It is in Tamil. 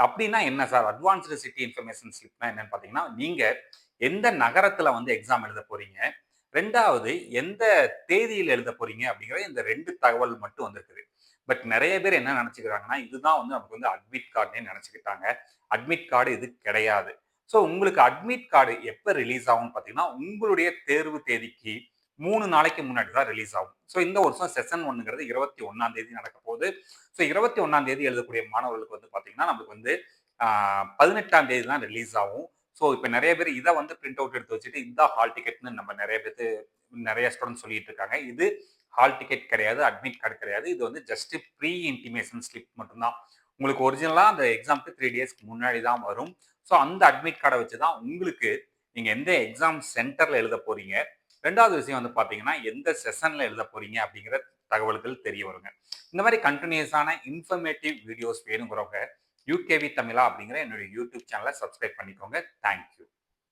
அப்படின்னா என்ன சார்? அட்வான்ஸ்டு சிட்டி இன்ஃபர்மேஷன் ஸ்லிப்னா என்னன்னு பார்த்தீங்கன்னா, நீங்க எந்த நகரத்தில வந்து எக்ஸாம் எழுத போறீங்க? 2வது எந்த தேதியில எழுத போறீங்க? அப்படிங்கிற இந்த 2 தகவல் மட்டும் வந்திருக்குது. பட் நெறைய பேர் என்ன நெனச்சுக்கிறாங்கன்னா, இதுதான் வந்து நமக்கு வந்து அட்மிட் கார்டுன்னே நெனச்சுக்கிட்டாங்க. அட்மிட் கார்டு இது கிடையாது. ஸோ உங்களுக்கு அட்மிட் கார்டு எப்ப ரிலீஸ் ஆகும்னு பார்த்தீங்கன்னா, உங்களுடைய தேர்வு தேதிக்கு 3 நாளைக்கு முன்னாடி தான் ரிலீஸ் ஆகும். ஸோ இந்த வருஷம் செஷன் 1ங்கிறது 21ஆம் தேதி நடக்கப் போகுது. ஸோ 21ஆம் தேதி எழுதக்கூடிய மாணவர்களுக்கு வந்து பார்த்தீங்கன்னா, நமக்கு வந்து 18ஆம் தேதி தான் ரிலீஸ் ஆகும். ஸோ இப்ப நெறைய பேர் இத வந்து பிரிண்ட் அவுட் எடுத்து வச்சுட்டு, இதான் ஹால் டிக்கெட்ன்னு நம்ம நெறைய ஸ்டூடண்ட்ஸ் சொல்லிட்டு இருக்காங்க. இது ஹால் டிக்கெட் கிடையாது. அட்மிட் கார்டு கிடையாது. இது வந்து ஜஸ்ட் ப்ரீ இன்டிமேஷன் ஸ்லிப் மட்டும் தான். உங்களுக்கு ஒரிஜினலா அந்த எக்ஸாம்க்கு 3 டேஸ்க்கு முன்னாடி தான் வரும். ஸோ அந்த அட்மிட் கார்ட வச்சு தான் உங்களுக்கு நீங்க எந்த எக்ஸாம் சென்டர்ல எழுத போறீங்க. 2வது விஷயம் வந்து பார்த்தீங்கன்னா, எந்த செஷன்ல எழுத போறீங்க அப்படிங்கிற தகவல்கள் தெரிய வருங்க. இந்த மாரி கன்டினியூஸான இன்ஃபர்மேட்டிவ் வீடியோஸ் வேணுங்கிறவங்க, யுகேவி தமிழா அப்படிங்கிற என்னுடைய யூடியூப் சேனல சப்ஸ்கிரைப் பண்ணிக்கோங்க. Thank you.